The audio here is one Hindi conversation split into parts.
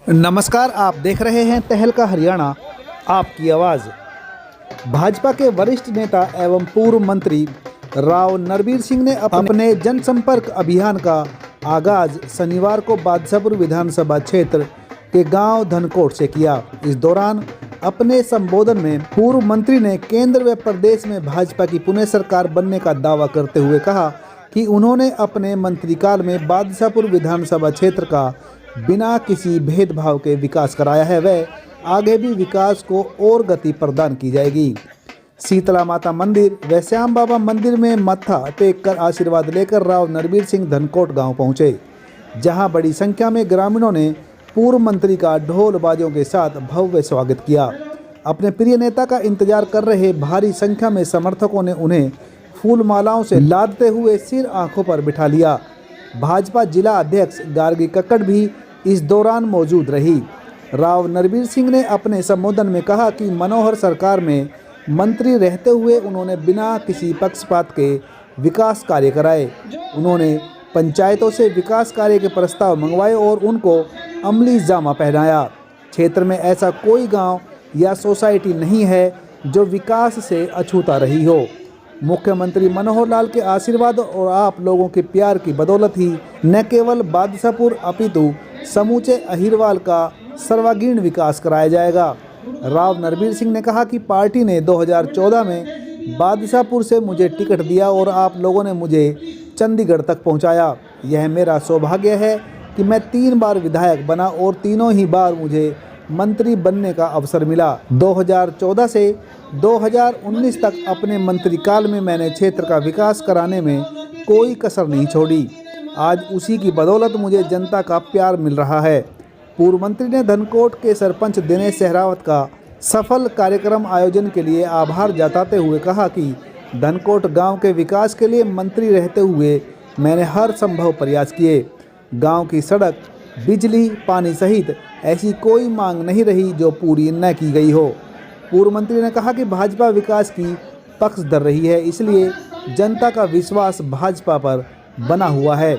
नमस्कार, आप देख रहे हैं तहलका हरियाणा, आपकी आवाज़। भाजपा के वरिष्ठ नेता एवं पूर्व मंत्री राव नरबीर सिंह ने अपने जनसंपर्क अभियान का आगाज शनिवार को बादशाहपुर विधानसभा क्षेत्र के गांव धनकोट से किया। इस दौरान अपने संबोधन में पूर्व मंत्री ने केंद्र व प्रदेश में भाजपा की पुनः सरकार बनने का दावा करते हुए कहा कि उन्होंने अपने मंत्रीकाल में बादशाहपुर विधानसभा क्षेत्र का बिना किसी भेदभाव के विकास कराया है। वह आगे भी विकास को और गति प्रदान की जाएगी। शीतला माता मंदिर व श्याम बाबा मंदिर में मत्था टेक कर आशीर्वाद लेकर राव नरबीर सिंह धनकोट गांव पहुंचे, जहां बड़ी संख्या में ग्रामीणों ने पूर्व मंत्री का ढोल बाजों के साथ भव्य स्वागत किया। अपने प्रिय नेता का इंतजार कर रहे भारी संख्या में समर्थकों ने उन्हें फूल मालाओं से लादते हुए सिर आंखों पर बिठा लिया। भाजपा जिला अध्यक्ष गार्गी कक्कड़ भी इस दौरान मौजूद रही। राव नरबीर सिंह ने अपने संबोधन में कहा कि मनोहर सरकार में मंत्री रहते हुए उन्होंने बिना किसी पक्षपात के विकास कार्य कराए। उन्होंने पंचायतों से विकास कार्य के प्रस्ताव मंगवाए और उनको अमली जामा पहनाया। क्षेत्र में ऐसा कोई गांव या सोसाइटी नहीं है जो विकास से अछूता रही हो। मुख्यमंत्री मनोहर लाल के आशीर्वाद और आप लोगों के प्यार की बदौलत ही न केवल बादशाहपुर अपितु समूचे अहिरवाल का सर्वांगीण विकास कराया जाएगा। राव नरबीर सिंह ने कहा कि पार्टी ने 2014 में बादशाहपुर से मुझे टिकट दिया और आप लोगों ने मुझे चंडीगढ़ तक पहुंचाया। यह मेरा सौभाग्य है कि मैं 3 बार विधायक बना और तीनों ही बार मुझे मंत्री बनने का अवसर मिला। 2014 से 2019 तक अपने मंत्रीकाल में मैंने क्षेत्र का विकास कराने में कोई कसर नहीं छोड़ी। आज उसी की बदौलत मुझे जनता का प्यार मिल रहा है। पूर्व मंत्री ने धनकोट के सरपंच दिनेश सहरावत का सफल कार्यक्रम आयोजन के लिए आभार जताते हुए कहा कि धनकोट गांव के विकास के लिए मंत्री रहते हुए मैंने हर संभव प्रयास किए। गांव की सड़क, बिजली, पानी सहित ऐसी कोई मांग नहीं रही जो पूरी न की गई हो। पूर्व मंत्री ने कहा कि भाजपा विकास की पक्षधर रही है, इसलिए जनता का विश्वास भाजपा पर बना हुआ है।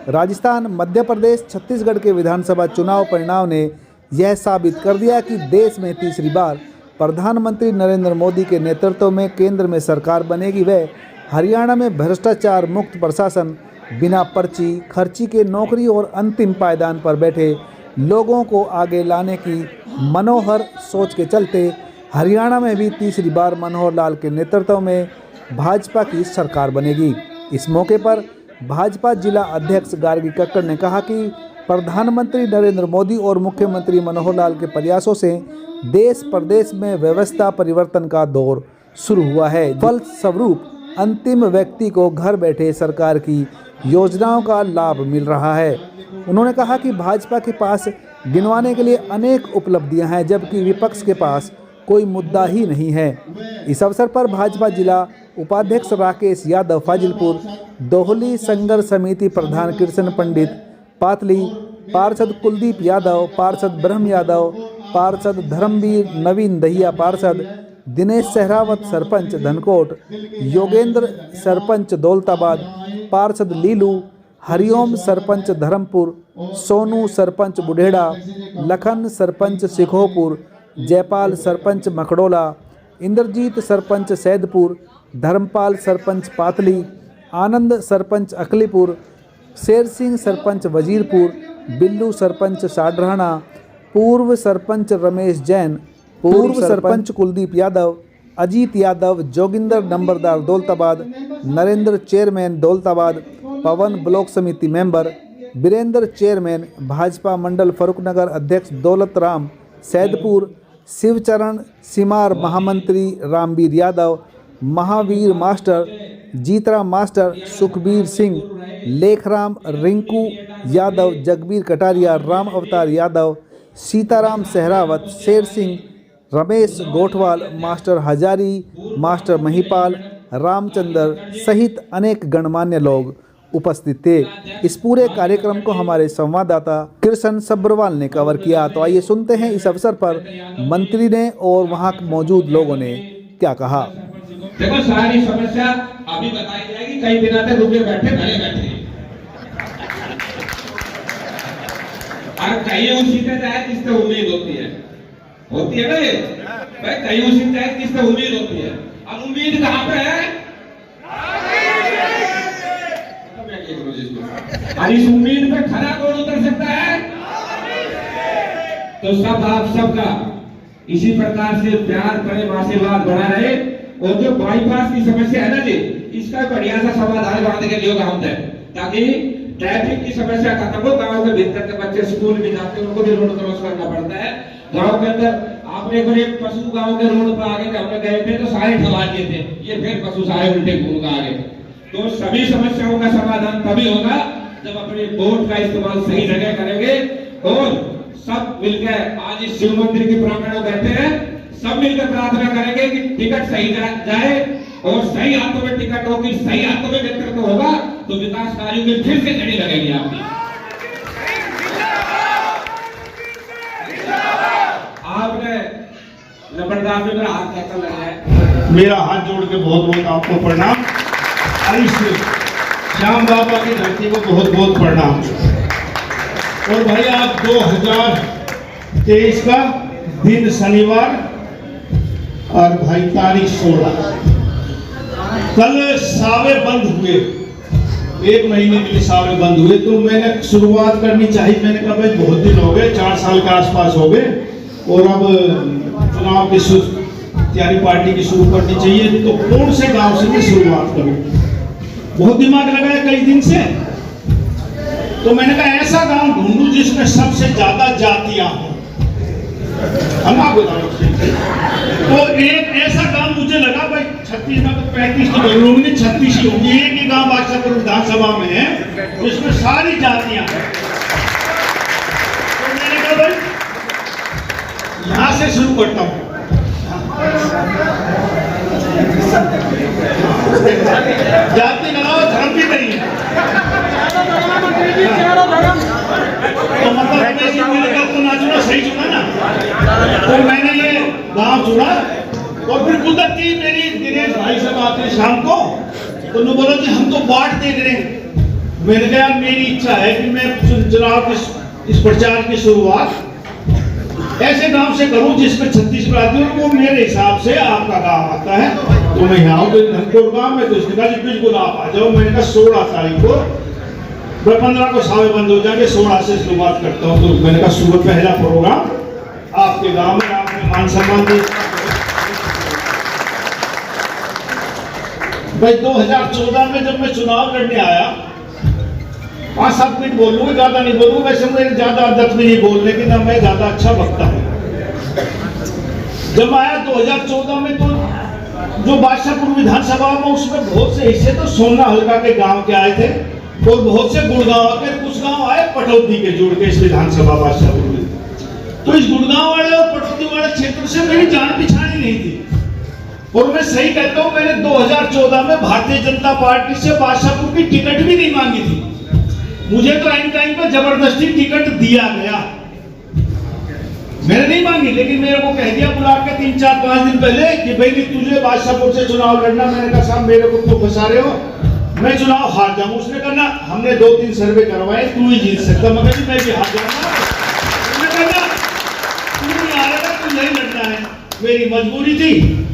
राजस्थान, मध्य प्रदेश, छत्तीसगढ़ के विधानसभा चुनाव परिणाम ने यह साबित कर दिया कि देश में तीसरी बार प्रधानमंत्री नरेंद्र मोदी के नेतृत्व में केंद्र में सरकार बनेगी। वह हरियाणा में भ्रष्टाचार मुक्त प्रशासन, बिना पर्ची खर्ची के नौकरी और अंतिम पायदान पर बैठे लोगों को आगे लाने की मनोहर सोच के चलते हरियाणा में भी तीसरी बार मनोहर लाल के नेतृत्व में भाजपा की सरकार बनेगी। इस मौके पर भाजपा जिला अध्यक्ष गार्गी कक्कड़ ने कहा कि प्रधानमंत्री नरेंद्र मोदी और मुख्यमंत्री मनोहर लाल के प्रयासों से देश प्रदेश में व्यवस्था परिवर्तन का दौर शुरू हुआ है। फलस्वरूप अंतिम व्यक्ति को घर बैठे सरकार की योजनाओं का लाभ मिल रहा है। उन्होंने कहा कि भाजपा के पास गिनवाने के लिए अनेक उपलब्धियां हैं, जबकि विपक्ष के पास कोई मुद्दा ही नहीं है। इस अवसर पर भाजपा जिला उपाध्यक्ष राकेश यादव, फाजिलपुर दोहली संघर्ष समिति प्रधान कृष्ण पंडित पातली, पार्षद कुलदीप यादव, पार्षद ब्रह्म यादव, पार्षद धर्मवीर नवीन दहिया, पार्षद दिनेश सहरावत सरपंच धनकोट, योगेंद्र सरपंच दौलताबाद, पार्षद लीलू, हरिओम सरपंच धर्मपुर, सोनू सरपंच बुढ़ेड़ा, लखन सरपंच सिखोपुर, जयपाल सरपंच मखड़ोला, इंद्रजीत सरपंच सैदपुर, धर्मपाल सरपंच पातली, आनंद सरपंच अकलीपुर, शेर सिंह सरपंच वजीरपुर, बिल्लू सरपंच साडराना, पूर्व सरपंच रमेश जैन, पूर्व सरपंच कुलदीप यादव, अजीत यादव, जोगिंदर नंबरदार दौलताबाद, नरेंद्र चेयरमैन दौलताबाद, पवन ब्लॉक समिति मेंबर, बीरेंद्र चेयरमैन, भाजपा मंडल फरुखनगर अध्यक्ष दौलत राम सैदपुर, शिवचरण सिमार महामंत्री रामवीर यादव, महावीर मास्टर, जीतराम मास्टर, सुखबीर सिंह, लेखराम रिंकू यादव, जगबीर कटारिया, राम अवतार यादव, सीताराम सहरावत, शेर सिंह, रमेश गोठवाल, मास्टर हजारी, मास्टर महिपाल, रामचंद्र सहित अनेक गणमान्य लोग उपस्थित थे। इस पूरे कार्यक्रम को हमारे संवाददाता कृष्ण सब्रवाल ने कवर किया। तो आइए सुनते हैं इस अवसर पर मंत्री ने और वहां मौजूद लोगों ने क्या कहा। देखो, सारी समस्या अभी बताई जाएगी। कई दिनों से रुके बैठे, भले बैठे। और कई उसीते जाए जिससे उम्मीद होती है ना ये भाई, कई उसी जाए जिससे उम्मीद होती है। अब उम्मीद कहाँ पे है? और इस उम्मीद पे खरा कौन उतर सकता है? तो सब आप सबका इसी प्रकार से प्यार प्रेम आशीर्वाद बना रहे। और जो बाईपास की समस्या है ना जी, इसका बढ़िया सा समाधान बांध के लियो गाँव तक, ताकि ट्रैफिक की समस्या खत्म हो। गांव के भीतर के बच्चे स्कूल भी जाते हैं, उनको भी रोड क्रॉस करना पड़ता है। गांव के अंदर आपने एक पशु गांव के रोड पर आगे हमने गए थे तो सारे ठला दिए थे, ये फिर पशु सारे उल्टे घूम कर आगे। तो सभी समस्याओं का समाधान तभी होगा जब अपने वोट का इस्तेमाल सही जगह करेंगे और सब मिलकर आज इस शिव मंदिर के प्रांगण में बैठे हैं, सब मिलकर प्रार्थना करेंगे कि टिकट सही जाए और सही हाथों में टिकट होगी, सही हाथों में नेतृत्व होगा तो विकास कार्यों में फिर से जड़ी लगेगी आपकी। आपने लबरदार में मेरा हाथ कैसा लगा है? मेरा हाथ जोड़ के बहुत बहुत आपको प्रणाम। श्याम बाबा की धरती को बहुत बहुत प्रणाम। और भाई आप 2023 का दिन शनिवार और भाई तारीख 16, कल सावे बंद हुए, 1 महीने के लिए सावे बंद हुए। तो मैंने शुरुआत करनी चाहिए। मैंने कहा भाई बहुत दिन हो गए, 4 साल के आसपास हो गए और अब चुनाव की तैयारी पार्टी की शुरू करनी चाहिए। तो कौन से गांव से मैं शुरुआत करूं? बहुत दिमाग लगाया कई दिन से। तो मैंने कहा ऐसा गांव ढूंढूं जिसमें सबसे ज्यादा जातियां हों। हम आपको तो एक ऐसा गांव मुझे लगा भाई, 36 में तो 35 तो होंगे, 36 ही होंगी। एक ही गांव बादशाहपुर विधानसभा में है जिसमें सारी जातियां हैं। तो मैंने कहा भाई यहां से शुरू करता हूं। जाति लगाओ, धर्म भी नहीं है। तो मतलब मेरे घर को ना चुना, सही चुना ना। तो मैंने ये गांव चुना और फिर कुदरती मेरी दिनेश भाई सब आते हैं शाम को, तो उन्होंने बोला कि हम तो बाट देख रहे हैं। मैंने कहा मेरी इच्छा है कि मैं चुनाव की इस प्रचार की शुरुआत ऐसे गांव से करूं जिसमें 36 प्रांत वो मेरे हिसाब से आपका गांव आता है। तो मैं यहाँ हूँ धनपुर गांव में। तो इसने कहा बिल्कुल आप आ जाओ। मैंने कहा 16 तारीख को, मैं 15 को सावे बंद हो जाएंगे, 16 से शुरुआत करता हूँ। तो मैंने कहा सुबह पहला प्रोग्राम आपके गांव में, आपने मान सम्मान दी। भाई 2014 में जब मैं चुनाव लड़ने आया, 5-7 मिनट बोलूंगा, ज्यादा नहीं बोलूंगा। वैसे मेरे ज्यादा आदत भी नहीं बोलने की, ना मैं ज्यादा अच्छा वक्ता हूं। जब आया 2014 में तो जो बादशाहपुर विधानसभा में, उसमें बहुत से हिस्से तो सोना हल्का के गांव के आए थे और बहुत से गुड़गांव के, कुछ गांव आए पटौदी के जुड़ के इस विधानसभा बादशाहपुर में। तो इस गुड़गांव वाले और पटौदी वाले क्षेत्र से मेरी जान पिछाड़ी नहीं थी। और मैं सही कहता हूं, मैंने 2014 में भारतीय जनता पार्टी से बादशाहपुर की टिकट भी नहीं मांगी थी। मुझे तो एंड टाइम पर जबरदस्ती टिकट दिया गया, मैंने नहीं मांगी। लेकिन मेरे को कह दिया बुला के 3-4-5 दिन पहले कि भाई तुझे बादशाहपुर से चुनाव लड़ना। मैंने कहा साहब मेरे को क्यों फंसा रहे हो, मैं चुनाव हार जाऊं। उसने कहा ना, हमने 2-3 सर्वे करवाए, तू ही जीत सकता। मगर मैं भी हार जाऊंगा। उसने कहा तू नहीं हारेगा, तू नहीं लड़ना है। मेरी मजबूरी थी,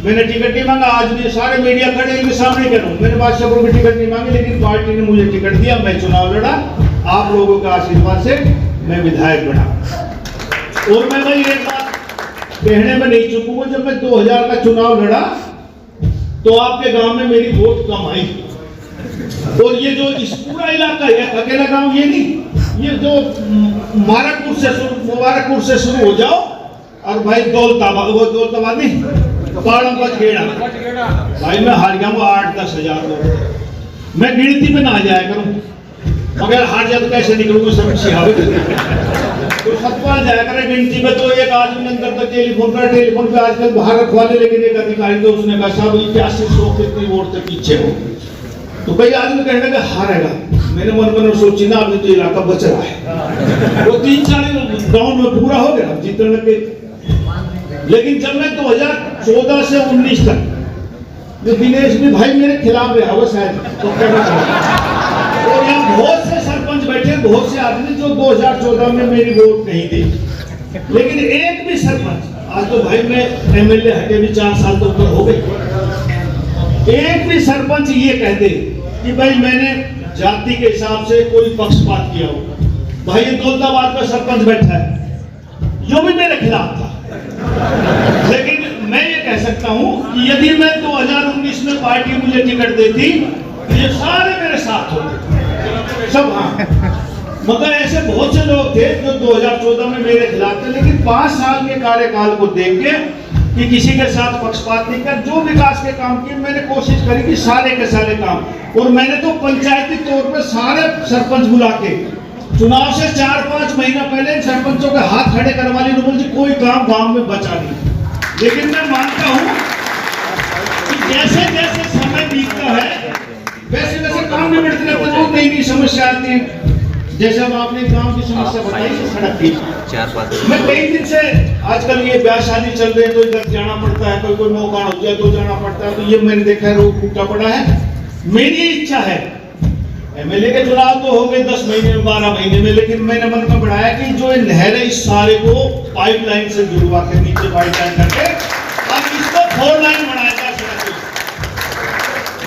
मैंने टिकट नहीं मांगा। आज भी सारे मीडिया खड़े इनके सामने कह रहा हूं, मैंने बादशाहपुर की टिकट नहीं मांगी, लेकिन पार्टी ने मुझे टिकट दिया, मैं चुनाव लड़ा। आप लोगों के आशीर्वाद से मैं विधायक बना। और मैं भाई एक बात कहने में नहीं चूकूंगा, जब मैं 2000 का चुनाव लड़ा तो आपके गांव में मेरी वोट कम आई। और ये जो इस पूरा इलाका है, अकेला गांव ये नहीं, ये जो मुबारकपुर से शुरू हो जाओ और भाई दौलताबाद नहीं, पाड़मगंज खेड़ा, भाई मैं हार गया हूँ 8-10 हजार लोग। मैं गिनती में ना आ जाया करूँ, मगर हार जाए तो कैसे निकलूंगा, समस्या तो सतपाल जाया करे गिनती में। तो एक आदमी ने अंदर तक टेलीफोन पे आजकल बाहर रखवा ले, लेकिन एक अधिकारी तो उसने कहा साहब 8100 कितनी वोट से पीछे हो। तो कई आदमी कहने लगे हारेगा। मैंने मन में सोची ना, अभी तो इलाका बच रहा है, वो 3-4 गाँव में पूरा हो गया, जीतने लगे। लेकिन जब मैं 2014 से 19 तक, जो दिनेश भी भाई मेरे खिलाफ रहा वो शायद, तो और यहाँ बहुत से सरपंच बैठे बहुत से आदमी जो 2014 में मेरी वोट नहीं दी, लेकिन एक भी सरपंच, आज तो भाई मैं एमएलए हटे भी 4 साल तो ऊपर हो गए, एक भी सरपंच ये कह दे कि भाई मैंने जाति के हिसाब से कोई पक्षपात किया हो। भाई ये दौलताबाद का सरपंच बैठा है, जो भी मेरे खिलाफ था, लेकिन मैं ये कह सकता हूं कि यदि मैं 2019 में पार्टी मुझे टिकट देती तो ये सारे मेरे साथ होते सब। हाँ, मगर ऐसे बहुत से लोग थे जो 2014 में मेरे खिलाफ थे, लेकिन 5 साल के कार्यकाल को देख के कि किसी के साथ पक्षपात नहीं कर, जो विकास के काम किए मैंने कोशिश करी कि सारे के सारे काम, और मैंने तो पंचायती तौर पे सारे सरपंच बुला के चुनाव से 4-5 महीना पहले सरपंचों के हाथ खड़े करवा ली, बोल जी कोई काम गांव में बचा नहीं। लेकिन मैं मानता हूं कि जैसे जैसे समय बीतता है वैसे वैसे काम में बढ़ते रहते हैं, नई नई समस्या आती है। जैसे अब आपने गांव की समस्या बताई, सड़क की, मैं कई दिन से आजकल ये ब्याह शादी चल रहे हैं तो इधर जाना पड़ता है, कोई मौका हो जाए तो जाना पड़ता है, तो ये मैंने देखा है रोड टूटा पड़ा है। मेरी इच्छा है, एमएलए के चुनाव तो हो गए 10 महीने में 12 महीने में, लेकिन मैंने मन में बढ़ाया कि जो नहर है इस सारे को पाइपलाइन से जुड़वा के नीचे पाइपलाइन करके अब इसको 4 लाइन बनाया जाए सड़क।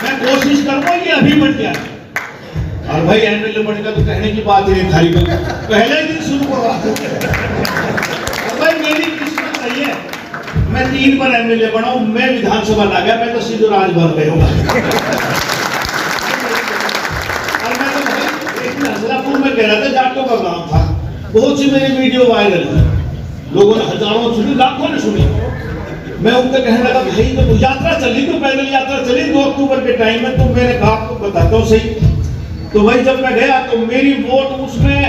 मैं कोशिश करूंगा ये अभी बन गया, और भाई एमएलए बनेगा तो कहने की बात ही नहीं थारी, पहले ही दिन शुरू करवा। और भाई मेरी किस्मत सही है, मैं 3 बार एमएलए बना हूं, मैं विधानसभा ला गया, मैं तो सीधे राजभवन गया हूँ। हजरापुर में कह रहा था, जाटों का गांव था, बहुत सी मेरी वीडियो वायरल है, लोगों ने हजारों सुनी, लाखों ने सुनी। मैं उनसे कहने लगा भाई तो यात्रा चली, तो पैदल यात्रा चली 2 अक्टूबर के टाइम में, तो मैंने कहा आपको बताता हूँ सही। तो भाई जब मैं गया तो मेरी वोट उसमें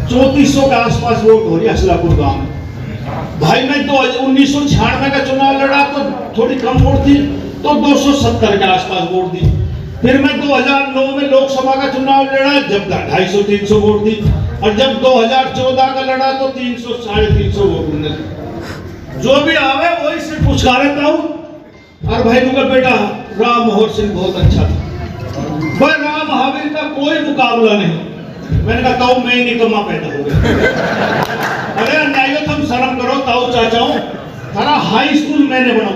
3400 के आसपास वोट हो रही है हजरापुर गाँव में। भाई मैं 1996 का चुनाव लड़ा तो थोड़ी कम वोट थी, तो 270 के आसपास वोट दी। फिर मैं 2009 में लोकसभा का चुनाव लड़ा, जब 250-300 वोट दी, और जब 2014 का लड़ा तो 300-350 वोट मिले। जो भी आवे वो इससे पूछा रहता हूँ। और भाई का बेटा राम मोहन सिंह बहुत अच्छा था, भाई राम महावीर का कोई मुकाबला नहीं। मैंने कहा ताऊ मैं ही निकम्मा पैदा हो गया। अरे अन्याय तुम शर्म करो ताऊ चाचा हूँ, थारा हाई स्कूल मैंने बनाओ।